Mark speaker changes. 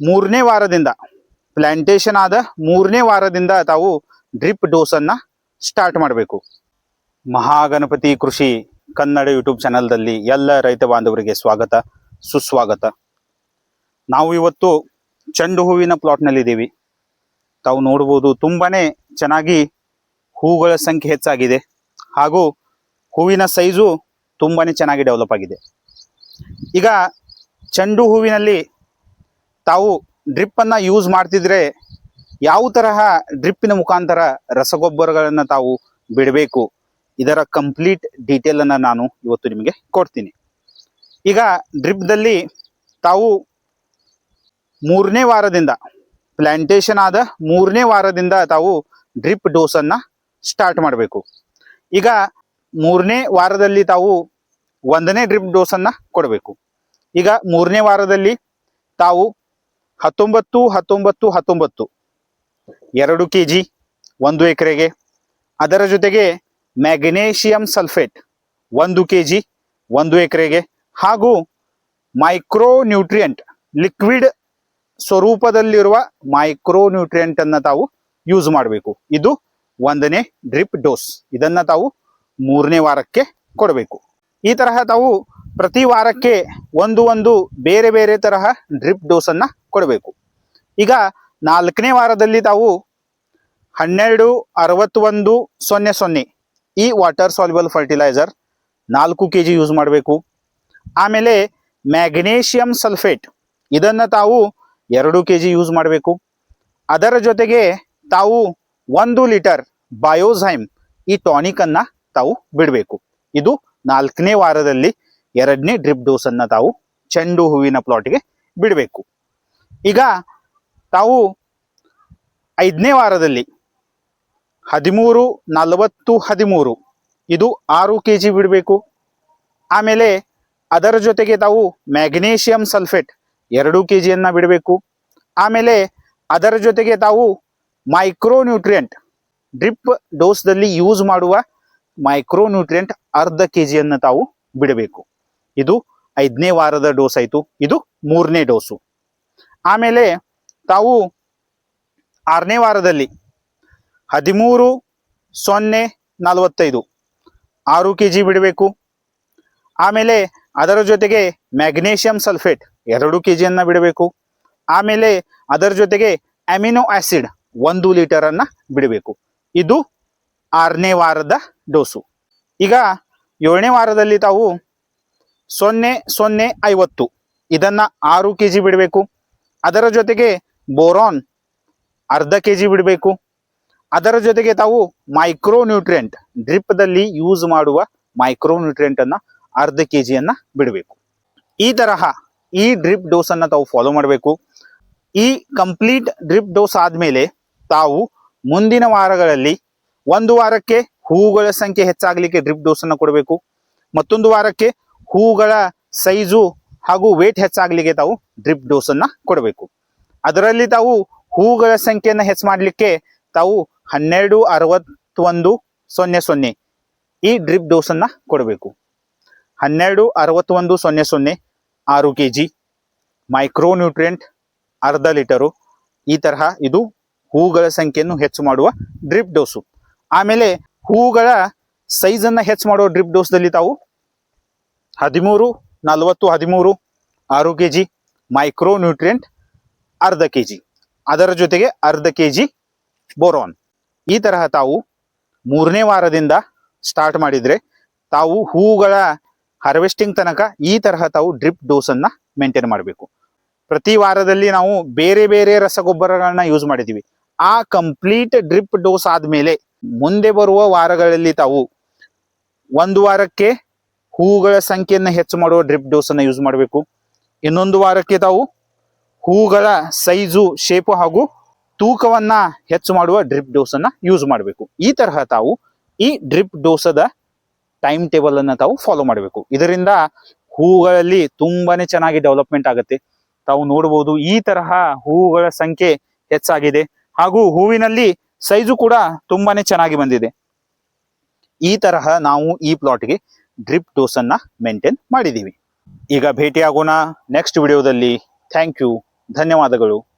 Speaker 1: ಮೂರನೇ ವಾರದಿಂದ ಪ್ಲಾಂಟೇಶನ್ ಆದ ಮೂರನೇ ವಾರದಿಂದ ತಾವು ಡ್ರಿಪ್ ಡೋಸ್ ಅನ್ನ ಸ್ಟಾರ್ಟ್ ಮಾಡಬೇಕು. ಮಹಾಗಣಪತಿ ಕೃಷಿ ಕನ್ನಡ ಯೂಟ್ಯೂಬ್ ಚಾನಲ್ದಲ್ಲಿ ಎಲ್ಲ ರೈತ ಬಾಂಧವರಿಗೆ ಸ್ವಾಗತ ಸುಸ್ವಾಗತ. ನಾವು ಇವತ್ತು ಚೆಂಡು ಹೂವಿನ ಪ್ಲಾಟ್ನಲ್ಲಿದ್ದೀವಿ. ತಾವು ನೋಡ್ಬೋದು ತುಂಬಾನೇ ಚೆನ್ನಾಗಿ ಹೂಗಳ ಸಂಖ್ಯೆ ಹೆಚ್ಚಾಗಿದೆ ಹಾಗೂ ಹೂವಿನ ಸೈಜು ತುಂಬಾನೇ ಚೆನ್ನಾಗಿ ಡೆವಲಪ್ ಆಗಿದೆ. ಈಗ ಚೆಂಡು ಹೂವಿನಲ್ಲಿ ತಾವು ಡ್ರಿಪ್ ಅನ್ನ ಯೂಸ್ ಮಾಡ್ತಿದ್ರೆ ಯಾವ ತರಹ ಡ್ರಿಪ್ಪಿನ ಮುಖಾಂತರ ರಸಗೊಬ್ಬರಗಳನ್ನು ತಾವು ಬಿಡಬೇಕು, ಇದರ ಕಂಪ್ಲೀಟ್ ಡೀಟೇಲ್ ಅನ್ನ ನಾನು ಇವತ್ತು ನಿಮಗೆ ಕೊಡ್ತೀನಿ. ಈಗ ಡ್ರಿಪ್ದಲ್ಲಿ ತಾವು ಮೂರನೇ ವಾರದಿಂದ ಪ್ಲಾಂಟೇಶನ್ ಆದ ಮೂರನೇ ವಾರದಿಂದ ತಾವು ಡ್ರಿಪ್ ಡೋಸ್ ಅನ್ನ ಸ್ಟಾರ್ಟ್ ಮಾಡಬೇಕು. ಈಗ ಮೂರನೇ ವಾರದಲ್ಲಿ ತಾವು ಒಂದನೇ ಡ್ರಿಪ್ ಡೋಸ್ ಅನ್ನ ಕೊಡಬೇಕು. ಈಗ ಮೂರನೇ ವಾರದಲ್ಲಿ ತಾವು 19-19-19 2 kg 1 ಎಕರೆಗೆ, ಅದರ ಜೊತೆಗೆ ಮ್ಯಾಗ್ನೇಷಿಯಂ ಸಲ್ಫೇಟ್ 1 kg 1 ಎಕರೆಗೆ ಹಾಗೂ ಮೈಕ್ರೋ ನ್ಯೂಟ್ರಿಯೆಂಟ್ ಲಿಕ್ವಿಡ್ ಸ್ವರೂಪದಲ್ಲಿರುವ ಮೈಕ್ರೋ ನ್ಯೂಟ್ರಿಯೆಂಟ್ ಅನ್ನ ತಾವು ಯೂಸ್ ಮಾಡಬೇಕು. ಇದು ಒಂದನೇ ಡ್ರಿಪ್ ಡೋಸ್. ಇದನ್ನ ತಾವು ಮೂರನೇ ವಾರಕ್ಕೆ ಕೊಡಬೇಕು. ಈ ತರಹ ತಾವು ಪ್ರತಿ ವಾರಕ್ಕೆ ಒಂದು ಬೇರೆ ಬೇರೆ ತರಹ ಡ್ರಿಪ್ ಡೋಸ್ ಅನ್ನ ಕೊಡಬೇಕು. ಈಗ ನಾಲ್ಕನೇ ವಾರದಲ್ಲಿ ತಾವು 12-61-00 ಈ water soluble fertiliser 4 kg use ಮಾಡಬೇಕು. ಆಮೇಲೆ ಮ್ಯಾಗ್ನೇಷಿಯಂ ಸಲ್ಫೇಟ್ ಇದನ್ನ ತಾವು 2 kg ಯೂಸ್ ಮಾಡಬೇಕು. ಅದರ ಜೊತೆಗೆ ತಾವು 1 ಲೀಟರ್ ಬಯೋಝೈಮ್ ಈ ಟಾನಿಕ್ ಅನ್ನ ತಾವು ಬಿಡಬೇಕು. ಇದು ನಾಲ್ಕನೇ ವಾರದಲ್ಲಿ ಎರಡನೇ ಡ್ರಿಪ್ ಡೋಸ್ ಅನ್ನ ತಾವು ಚೆಂಡು ಹೂವಿನ ಪ್ಲಾಟ್ಗೆ ಬಿಡಬೇಕು. ಈಗ ತಾವು 5ನೇ ವಾರದಲ್ಲಿ 13-40-13 ಇದು 6 kg ಬಿಡಬೇಕು. ಆಮೇಲೆ ಅದರ ಜೊತೆಗೆ ತಾವು ಮ್ಯಾಗ್ನೇಷಿಯಂ ಸಲ್ಫೇಟ್ 2 kg ಅನ್ನ ಬಿಡಬೇಕು. ಆಮೇಲೆ ಅದರ ಜೊತೆಗೆ ತಾವು ಮೈಕ್ರೋ ನ್ಯೂಟ್ರಿಯೆಂಟ್ ಡ್ರಿಪ್ ಡೋಸ್ದಲ್ಲಿ ಯೂಸ್ ಮಾಡುವ ಮೈಕ್ರೋ ನ್ಯೂಟ್ರಿಯೆಂಟ್ ಅರ್ಧ kg ಅನ್ನು ತಾವು ಬಿಡಬೇಕು. ಇದು 5ನೇ ವಾರದ ಡೋಸ್ ಆಯಿತು. ಇದು 3ನೇ ಡೋಸು. ಆಮೇಲೆ ತಾವು 6ನೇ ವಾರದಲ್ಲಿ 13-0-45 6 kg ಬಿಡಬೇಕು. ಆಮೇಲೆ ಅದರ ಜೊತೆಗೆ ಮ್ಯಾಗ್ನೇಷಿಯಂ ಸಲ್ಫೇಟ್ 2 kg ಅನ್ನ ಬಿಡಬೇಕು. ಆಮೇಲೆ ಅದರ ಜೊತೆಗೆ ಅಮಿನೋ ಆಸಿಡ್ 1 ಲೀಟರ್ ಅನ್ನ ಬಿಡಬೇಕು. ಇದು 6ನೇ ವಾರದ ಡೋಸು. ಈಗ 7ನೇ ವಾರದಲ್ಲಿ ತಾವು 0-0-50 ಇದನ್ನ 6 kg ಬಿಡಬೇಕು. ಅದರ ಜೊತೆಗೆ ಬೋರಾನ್ ಅರ್ಧ kg ಬಿಡಬೇಕು. ಅದರ ಜೊತೆಗೆ ತಾವು ಮೈಕ್ರೋ ನ್ಯೂಟ್ರಿಯೆಂಟ್ ಡ್ರಿಪ್ದಲ್ಲಿ ಯೂಸ್ ಮಾಡುವ ಮೈಕ್ರೋ ನ್ಯೂಟ್ರಿಯೆಂಟ್ ಅನ್ನ ಅರ್ಧ kg ಅನ್ನ ಬಿಡಬೇಕು. ಈ ತರಹ ಈ ಡ್ರಿಪ್ ಡೋಸ್ ಅನ್ನ ತಾವು ಫಾಲೋ ಮಾಡಬೇಕು. ಈ ಕಂಪ್ಲೀಟ್ ಡ್ರಿಪ್ ಡೋಸ್ ಆದ್ಮೇಲೆ ತಾವು ಮುಂದಿನ ವಾರಗಳಲ್ಲಿ ಒಂದು ವಾರಕ್ಕೆ ಹೂಗಳ ಸಂಖ್ಯೆ ಹೆಚ್ಚಾಗಲಿಕ್ಕೆ ಡ್ರಿಪ್ ಡೋಸ್ ಅನ್ನ ಕೊಡಬೇಕು. ಮತ್ತೊಂದು ವಾರಕ್ಕೆ ಹೂಗಳ ಸೈಜು ಹಾಗೂ ವೇಟ್ ಹೆಚ್ಚಾಗಲಿಕ್ಕೆ ತಾವು ಡ್ರಿಪ್ ಡೋಸ್ ಅನ್ನ ಕೊಡಬೇಕು. ಅದರಲ್ಲಿ ತಾವು ಹೂಗಳ ಸಂಖ್ಯೆಯನ್ನು ಹೆಚ್ಚು ಮಾಡಲಿಕ್ಕೆ ತಾವು 12-61-00 ಈ ಡ್ರಿಪ್ ಡೋಸ್ ಅನ್ನ ಕೊಡಬೇಕು. 12-61-00 6 kg ಮೈಕ್ರೋ ನ್ಯೂಟ್ರಿಯೆಂಟ್ ಅರ್ಧ ಲೀಟರು. ಈ ತರಹ ಇದು ಹೂಗಳ ಸಂಖ್ಯೆಯನ್ನು ಹೆಚ್ಚು ಮಾಡುವ ಡ್ರಿಪ್ ಡೋಸು. ಆಮೇಲೆ ಹೂಗಳ ಸೈಜ್ ಅನ್ನ ಹೆಚ್ಚು ಮಾಡುವ ಡ್ರಿಪ್ ಡೋಸ್ದಲ್ಲಿ ತಾವು 13-40-13 6 kg ಮೈಕ್ರೋ ನ್ಯೂಟ್ರಿಯೆಂಟ್ ಅರ್ಧ kg, ಅದರ ಜೊತೆಗೆ ಅರ್ಧ kg ಬೋರಾನ್. ಈ ತರಹ ತಾವು 3ನೇ ವಾರದಿಂದ ಸ್ಟಾರ್ಟ್ ಮಾಡಿದ್ರೆ ತಾವು ಹೂಗಳ ಹಾರ್ವೆಸ್ಟಿಂಗ್ ತನಕ ಈ ತರಹ ತಾವು ಡ್ರಿಪ್ ಡೋಸ್ ಅನ್ನ ಮೇಂಟೈನ್ ಮಾಡಬೇಕು. ಪ್ರತಿ ವಾರದಲ್ಲಿ ನಾವು ಬೇರೆ ಬೇರೆ ರಸಗೊಬ್ಬರಗಳನ್ನ ಯೂಸ್ ಮಾಡಿದೀವಿ. ಆ ಕಂಪ್ಲೀಟ್ ಡ್ರಿಪ್ ಡೋಸ್ ಆದ್ಮೇಲೆ ಮುಂದೆ ಬರುವ ವಾರಗಳಲ್ಲಿ ತಾವು ಒಂದು ವಾರಕ್ಕೆ ಹೂಗಳ ಸಂಖ್ಯೆಯನ್ನು ಹೆಚ್ಚು ಮಾಡುವ ಡ್ರಿಪ್ ಡೋಸ್ ಅನ್ನ ಯೂಸ್ ಮಾಡಬೇಕು. ಇನ್ನೊಂದು ವಾರಕ್ಕೆ ತಾವು ಹೂಗಳ ಸೈಜು, ಶೇಪು ಹಾಗೂ ತೂಕವನ್ನ ಹೆಚ್ಚು ಮಾಡುವ ಡ್ರಿಪ್ ಡೋಸ್ ಅನ್ನ ಯೂಸ್ ಮಾಡಬೇಕು. ಈ ತರಹ ತಾವು ಈ ಡ್ರಿಪ್ ಡೋಸದ ಟೈಮ್ ಟೇಬಲ್ ಅನ್ನ ತಾವು ಫಾಲೋ ಮಾಡಬೇಕು. ಇದರಿಂದ ಹೂಗಳಲ್ಲಿ ತುಂಬಾನೇ ಚೆನ್ನಾಗಿ ಡೆವಲಪ್ಮೆಂಟ್ ಆಗುತ್ತೆ. ತಾವು ನೋಡಬಹುದು ಈ ತರಹ ಹೂಗಳ ಸಂಖ್ಯೆ ಹೆಚ್ಚಾಗಿದೆ ಹಾಗೂ ಹೂವಿನಲ್ಲಿ ಸೈಜು ಕೂಡ ತುಂಬಾನೇ ಚೆನ್ನಾಗಿ ಬಂದಿದೆ. ಈ ತರಹ ನಾವು ಈ ಪ್ಲಾಟ್ಗೆ ಡ್ರಿಪ್ ಡೋಸ್ ಅನ್ನ ಮೇಂಟೈನ್ ಮಾಡಿದೀವಿ. ಈಗ ಭೇಟಿಯಾಗೋಣ ನೆಕ್ಸ್ಟ್ ವಿಡಿಯೋದಲ್ಲಿ. Thank you. ಧನ್ಯವಾದಗಳು.